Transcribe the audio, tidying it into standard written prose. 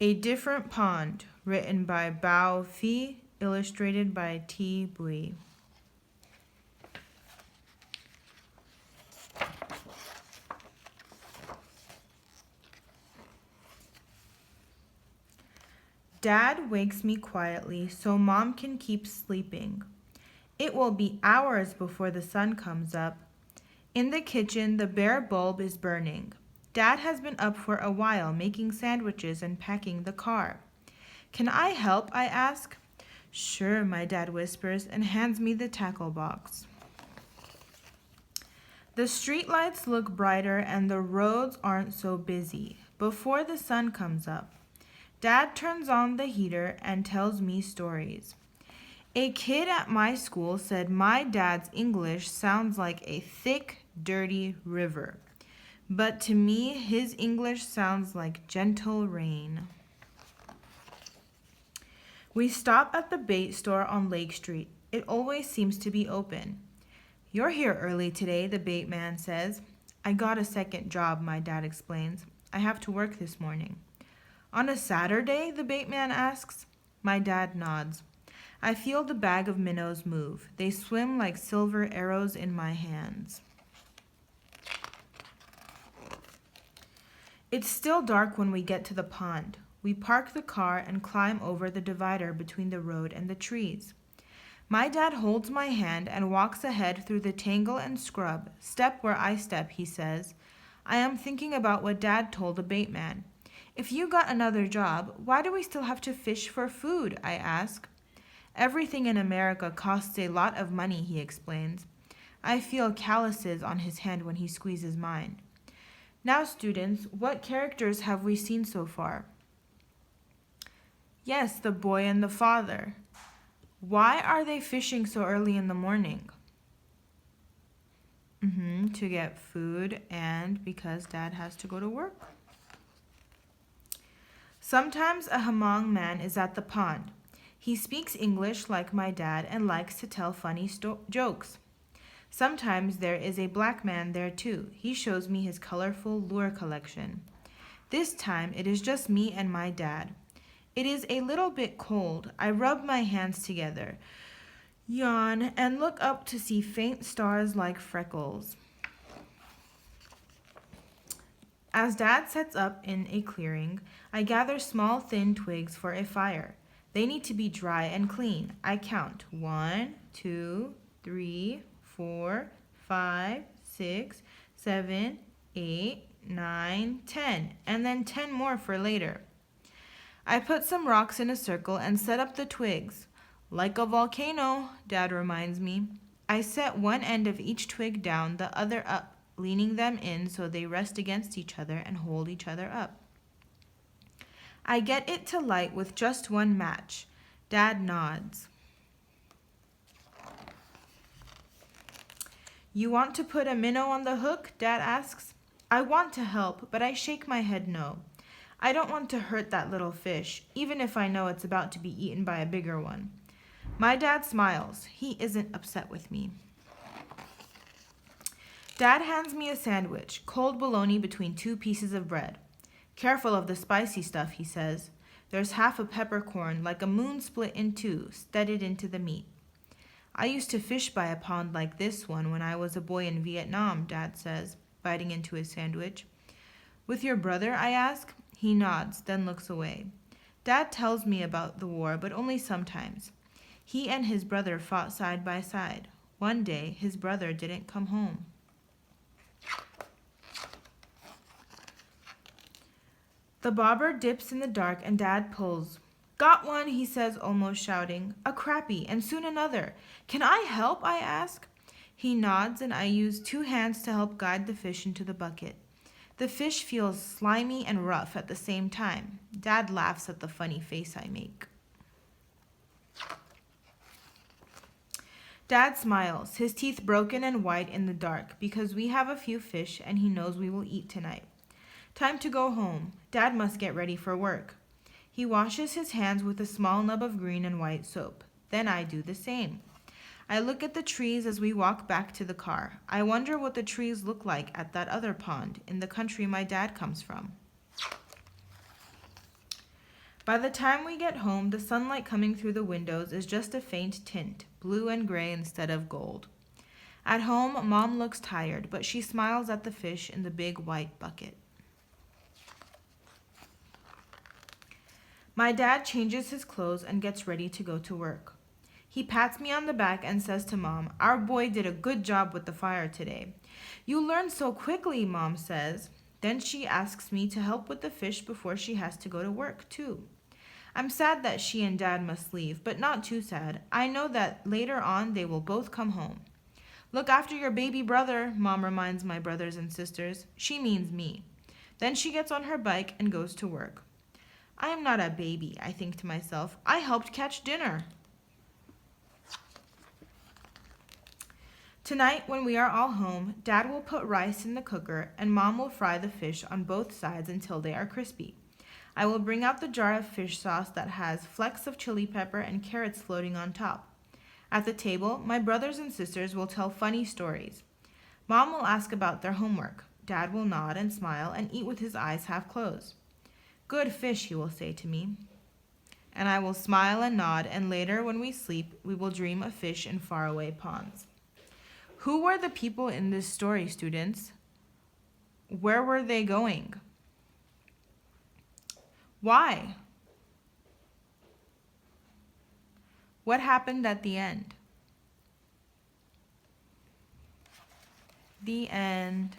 A Different Pond, written by Bao Fi, illustrated by T. Bui. Dad wakes me quietly so Mom can keep sleeping. It will be hours before the sun comes up. In the kitchen, the bare bulb is burning. Dad has been up for a while making sandwiches and packing the car. Can I help? I ask. Sure, my dad whispers and hands me the tackle box. The streetlights look brighter and the roads aren't so busy before the sun comes up. Dad turns on the heater and tells me stories. A kid at my school said my dad's English sounds like a thick, dirty river. But to me, his English sounds like gentle rain. We stop at the bait store on Lake Street. It always seems to be open. You're here early today, the bait man says. I got a second job, my dad explains. I have to work this morning. On a Saturday, the bait man asks. My dad nods. I feel the bag of minnows move. They swim like silver arrows in my hands. It's still dark when we get to the pond. We park the car and climb over the divider between the road and the trees. My dad holds my hand and walks ahead through the tangle and scrub. Step where I step, he says. I am thinking about what Dad told the bait man. If you got another job, why do we still have to fish for food? I ask. Everything in America costs a lot of money, he explains. I feel calluses on his hand when he squeezes mine. Now, students, what characters have we seen so far? Yes, the boy and the father. Why are they fishing so early in the morning? To get food and because Dad has to go to work. Sometimes a Hmong man is at the pond. He speaks English like my dad and likes to tell funny jokes. Sometimes there is a black man there too. He shows me his colorful lure collection. This time it is just me and my dad. It is a little bit cold. I rub my hands together, yawn, and look up to see faint stars like freckles. As Dad sets up in a clearing, I gather small thin twigs for a fire. They need to be dry and clean. I count 1, 2, 3, 4, 5, 6, 7, 8, 9, 10, and then 10 more for later. I put some rocks in a circle and set up the twigs. Like a volcano, Dad reminds me. I set one end of each twig down, the other up, leaning them in so they rest against each other and hold each other up. I get it to light with just one match. Dad nods. You want to put a minnow on the hook? Dad asks. I want to help, but I shake my head no. I don't want to hurt that little fish, even if I know it's about to be eaten by a bigger one. My dad smiles. He isn't upset with me. Dad hands me a sandwich, cold bologna between 2 pieces of bread. Careful of the spicy stuff, he says. There's half a peppercorn, like a moon split in 2, studded into the meat. I used to fish by a pond like this one when I was a boy in Vietnam, Dad says, biting into his sandwich. With your brother, I ask. He nods, then looks away. Dad tells me about the war, but only sometimes. He and his brother fought side by side. One day, his brother didn't come home. The bobber dips in the dark and Dad pulls. Got one, he says, almost shouting. A crappie, and soon another. Can I help? I ask. He nods and I use 2 hands to help guide the fish into the bucket. The fish feels slimy and rough at the same time. Dad laughs at the funny face I make. Dad smiles, his teeth broken and white in the dark, because we have a few fish and he knows we will eat tonight. Time to go home. Dad must get ready for work. He washes his hands with a small nub of green and white soap. Then I do the same. I look at the trees as we walk back to the car. I wonder what the trees look like at that other pond in the country my dad comes from. By the time we get home, the sunlight coming through the windows is just a faint tint, blue and gray instead of gold. At home, Mom looks tired, but she smiles at the fish in the big white bucket. My dad changes his clothes and gets ready to go to work. He pats me on the back and says to Mom, "Our boy did a good job with the fire today." "You learn so quickly," Mom says. Then she asks me to help with the fish before she has to go to work, too. I'm sad that she and Dad must leave, but not too sad. I know that later on they will both come home. "Look after your baby brother," Mom reminds my brothers and sisters. She means me. Then she gets on her bike and goes to work. I am not a baby, I think to myself. I helped catch dinner. Tonight, when we are all home, Dad will put rice in the cooker and Mom will fry the fish on both sides until they are crispy. I will bring out the jar of fish sauce that has flecks of chili pepper and carrots floating on top. At the table, my brothers and sisters will tell funny stories. Mom will ask about their homework. Dad will nod and smile and eat with his eyes half closed. "Good fish," he will say to me. And I will smile and nod, and later when we sleep, we will dream of fish in faraway ponds. Who were the people in this story, students? Where were they going? Why? What happened at the end? The end.